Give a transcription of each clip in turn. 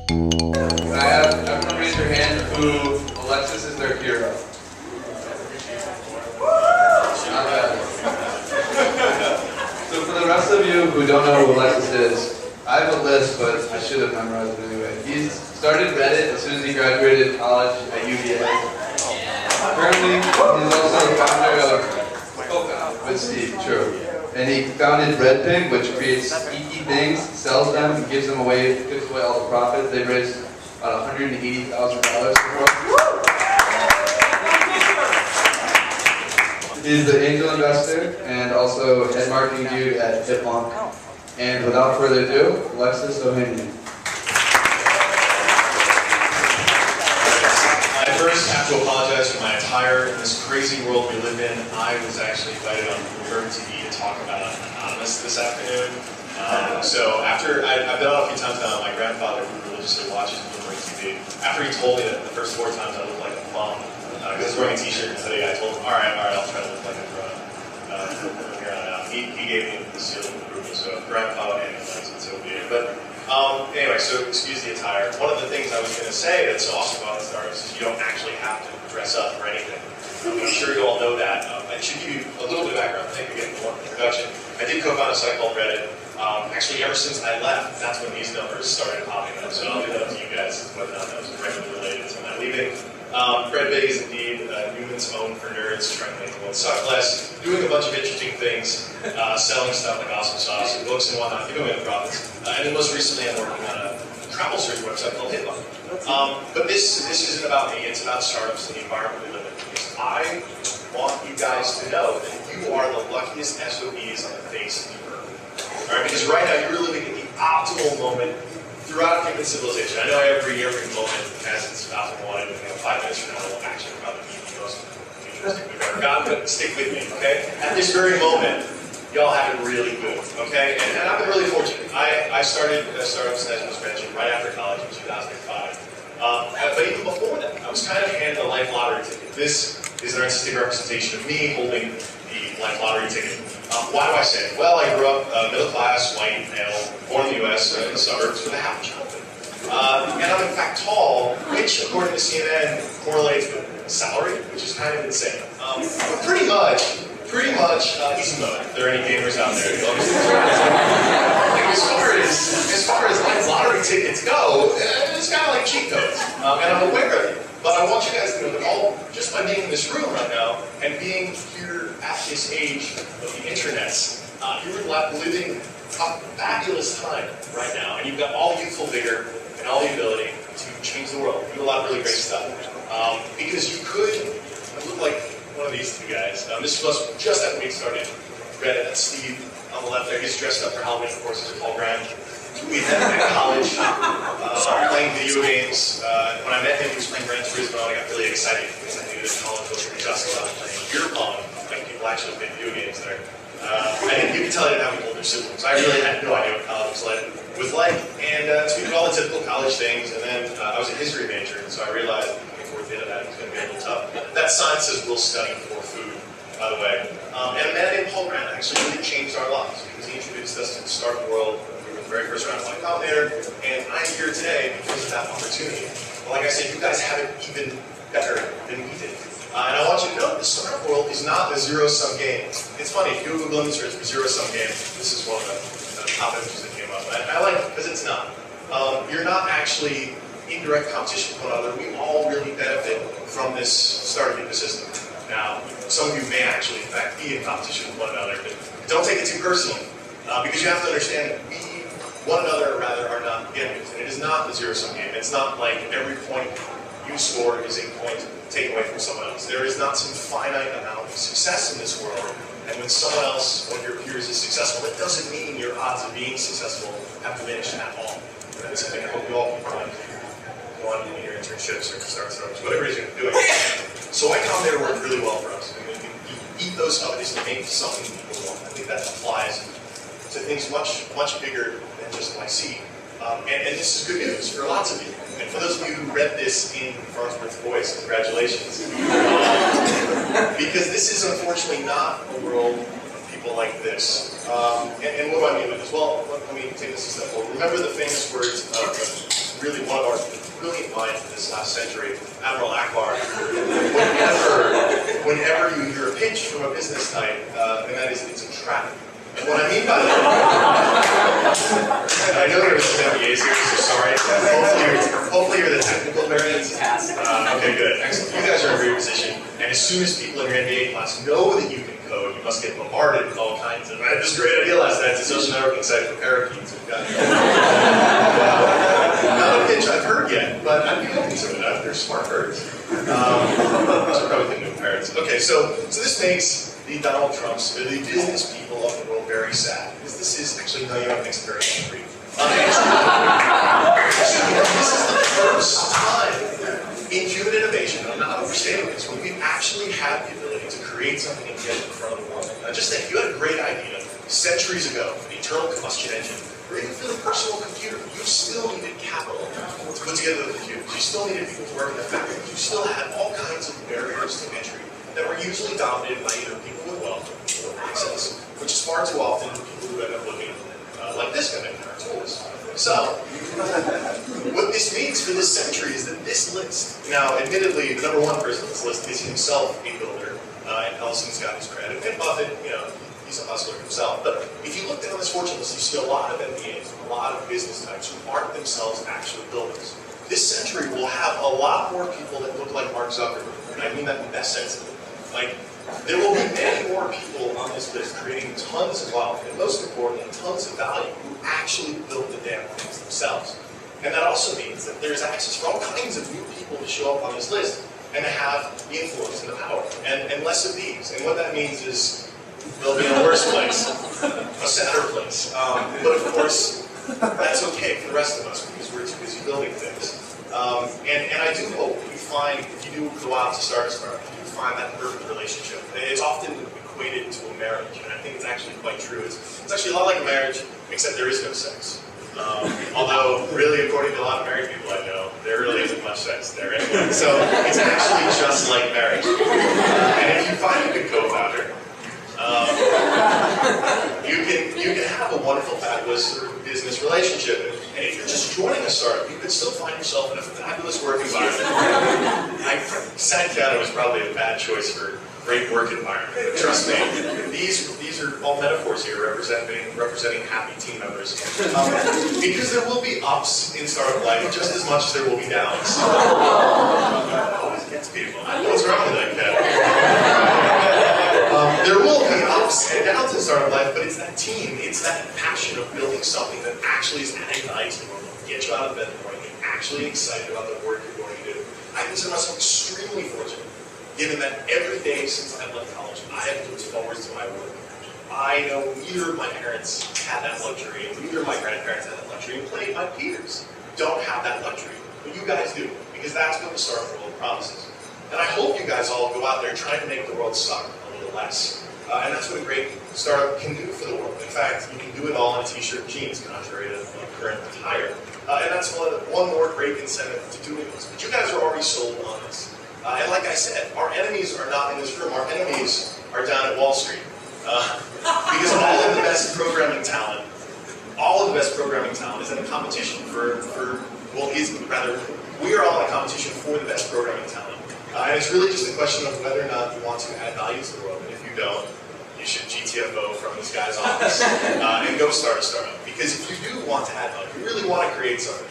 I have everyone raise your hand who Alexis is their hero. Not bad. So for the rest of you who don't know who Alexis is, I have a list, but I should have memorized it anyway. He started Reddit as soon as he graduated college at UVA. Currently, he's also the founder of with Steve, true. And he founded Red Pig, which creates geeky things, sells them, and gives away all the profits. They've raised about $180,000 for. He's the angel investor and also head marketing dude at Hitlonk. And without further ado, Alexis Ohanian. I first have to apologize for my attire. In this crazy world we live in, I was actually invited on Bloomberg TV to talk about Anonymous this afternoon. So after, I've been on a few times now, my grandfather who religiously watches Bloomberg TV, after he told me that the first 4 times I looked like a bum, because I was wearing a t-shirt and today I told him, all right, I'll try to look like a drone from here on out. He gave me the seal of approval, so grandpa and license, so be it. But anyway, so excuse the attire. One of the things I was going to say that's awesome about Startups is you don't actually have to dress up for anything. I'm sure you all know that. I should give you a little bit of background. Thank you again for the introduction. I did co-found a site called Reddit. Actually, ever since I left, that's when these numbers started popping up. So I'll do that to you guys, but that was directly related to my leaving. Red Pig is indeed Newman's own for nerds, trying to make the world suck less, doing a bunch of interesting things, selling stuff like awesome sauce and books and whatnot, giving away the profits. And then most recently I'm working on a travel search website called Hitlonk. But this isn't about me, it's about startups and the environment we live in. Because I want you guys to know that you are the luckiest SOBs on the face of the earth. All right, because right now you're living in the optimal moment throughout human civilization. I know every moment has its optimal one, and 5 minutes from now we'll actually probably be the most interesting we've ever gotten, but stick with me, okay? At this very moment, y'all have it really good, okay? And I've been really fortunate. I started startups, as was mentioned, right after college in 2005. But even before that, I was kind of handed a life lottery ticket. This is an artistic representation of me holding the life lottery ticket. Why do I say it? Well, I grew up middle class, white, male, born in the US, in the suburbs, with a happy childhood. And I'm in fact tall, which according to CNN correlates with salary, which is kind of insane. But pretty much, easy mode. If there are any gamers out there, as far as life lottery tickets go, it's kind of like cheat codes. And I'm aware of it. But I want you guys to know that just by being in this room right now, and being here at this age of the internets, you're living a fabulous time right now. And you've got all the youthful vigor and all the ability to change the world. Do a lot of really great stuff. Because you could look like one of these two guys. This was just after we started Reddit. That's Steve on the left there. He's dressed up for Halloween, of course, as Paul Graham. We met in college, playing video games. When I met him, he was playing Gran Turismo, and I got really excited because I knew that college wasn't just about playing beer pong. Like people actually play video games there. You can tell I didn't have any older siblings. I really had no idea what college was like. And so we did all the typical college things, and then I was a history major, and so I realized before the end of that it was going to be a little tough. That sign says we'll study for food, by the way. And a man named Paul Graham actually really changed our lives because he introduced us to the startup world. The very first round of Y Combinator, and I'm here today because of that opportunity. But like I said, you guys have it even better than we did. And I want you to know the startup world is not a zero-sum game. It's funny, if you Google image search for zero-sum game, this is one of the top images that came up. And I like it because it's not. You're not actually in direct competition with one another. We all really benefit from this startup ecosystem. Now, some of you may actually, in fact, be in competition with one another, but don't take it too personally. Because you have to understand that we, one another, rather, are not enemies. And it is not a zero-sum game. It's not like every point you score is a point taken away from someone else. There is not some finite amount of success in this world. And when someone else, one of your peers, is successful, that doesn't mean your odds of being successful have diminished at all. And that's something I hope you all keep in mind. Go on in your internships or start startups, whatever it is you're doing. So Y Combinator worked really well for us. I mean, you eat those companies to make something people want. I think that applies to things much bigger than just YC. And this is good news for lots of you. And for those of you who read this in Farnsworth's voice, congratulations. Because this is unfortunately not a world of people like this. And what do I mean by this? Well, let me take this a step forward. Remember the famous words of really one of our brilliant minds of this last century, Admiral Akbar. Whenever you hear a pitch from a business type, and that is, it's a trap. And what I mean by that, I know there was some MBAs here, so sorry. Hopefully you're the technical variants. Okay, good, excellent. You guys are in a great position, and as soon as people in your MBA class know that you can code, you must get bombarded with all kinds of, I had this great idea last night, it's a social networking site for parakeets. Not a pitch I've heard yet, but I'd be open to it. They're smart birds. So probably thinking of parrots. Okay, so this makes the Donald Trumps, the business people of the world very sad, because this is actually, no, you don't think it's very angry. This is the first time in human innovation, and I'm not overstating this, when we've actually had the ability to create something and get it in front of the world. Now just think, you had a great idea centuries ago for the internal combustion engine, or even for the personal computer. You still needed capital to put together the computers. You still needed people to work in the factories. You still had all kinds of barriers to entry that were usually dominated by either people with wealth or access, which is far too often people who end up looking like this guy in our tools. So, what this means for this century is that this list, now admittedly, the number one person on this list is himself a builder, and Ellison's got his credit, and Buffett, he's a hustler himself. But if you look down this fortune list, you see a lot of MBAs, a lot of business types who aren't themselves actually builders. This century will have a lot more people that look like Mark Zuckerberg, and I mean that in the best sense of it. Like, there will be many more people on this list creating tons of wealth, and most importantly, tons of value, who actually build the damn things themselves. And that also means that there's access for all kinds of new people to show up on this list and to have the influence and the power, and less of these. And what that means is they'll be in a worse place, a sadder place. But of course, that's okay for the rest of us because we're too busy building things. And I do hope you find, if you do go out to start a startup, you find that perfect relationship. It's often equated to a marriage, and I think it's actually quite true. It's actually a lot like a marriage, except there is no sex. Although, really, according to a lot of married people I know, there really isn't much sex there anyway. So it's actually just like marriage. And if you find a good co-founder, you can have a wonderful, fabulous business relationship. And if you're just joining a startup, you could still find yourself in a fabulous work environment. I sat down, it was probably a bad choice for a great work environment. Trust me, these are all metaphors here representing happy team members. Because there will be ups in startup life just as much as there will be downs. Always gets people. I know what's wrong with that cat. There will be ups and downs in startup life, but it's that team, it's that passion of building something that actually is adding value to the world, get you out of bed in the morning, and actually excited about the work you're going to do. I consider myself extremely fortunate, given that every day since I left college, I have looked forward to my work. I know neither of my parents had that luxury, and neither of my grandparents had that luxury, and plenty of my peers don't have that luxury, but you guys do, because that's what the startup world promises. And I hope you guys all go out there trying to make the world suck a little less. And that's what a great startup can do for the world. In fact, you can do it all in a t-shirt and jeans, contrary to current attire. And that's one more great incentive to doing this. But you guys are already sold on this. And like I said, our enemies are not in this room. Our enemies are down at Wall Street. Because all of the best programming talent is in a competition we are all in a competition for the best programming talent. And it's really just a question of whether or not you want to add value to the world. And if you don't, you should GTFO from this guy's office and go start a startup. Because if you do want to add value, if you really want to create something,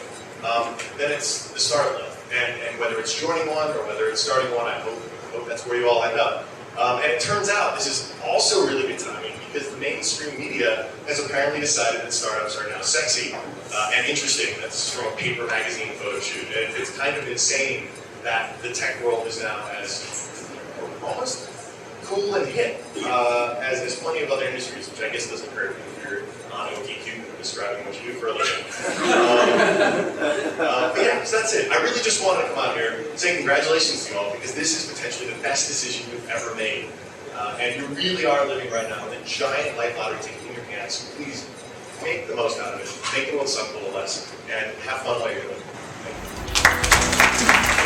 then it's the startup life. And whether it's joining one or whether it's starting one, I hope that's where you all end up. And it turns out this is also really good timing because the mainstream media has apparently decided that startups are now sexy and interesting. That's from a paper magazine photo shoot. And it's kind of insane that the tech world is now as almost cool and hip as plenty of other industries, which I guess doesn't hurt if you're on ODQ describing what you do for a living. But yeah, so that's it. I really just wanted to come out here and say congratulations to you all because this is potentially the best decision you've ever made. And you really are living right now with a giant life lottery ticket in your hands. So please make the most out of it. Make the world suck a little less and have fun while you're doing it. Thank you.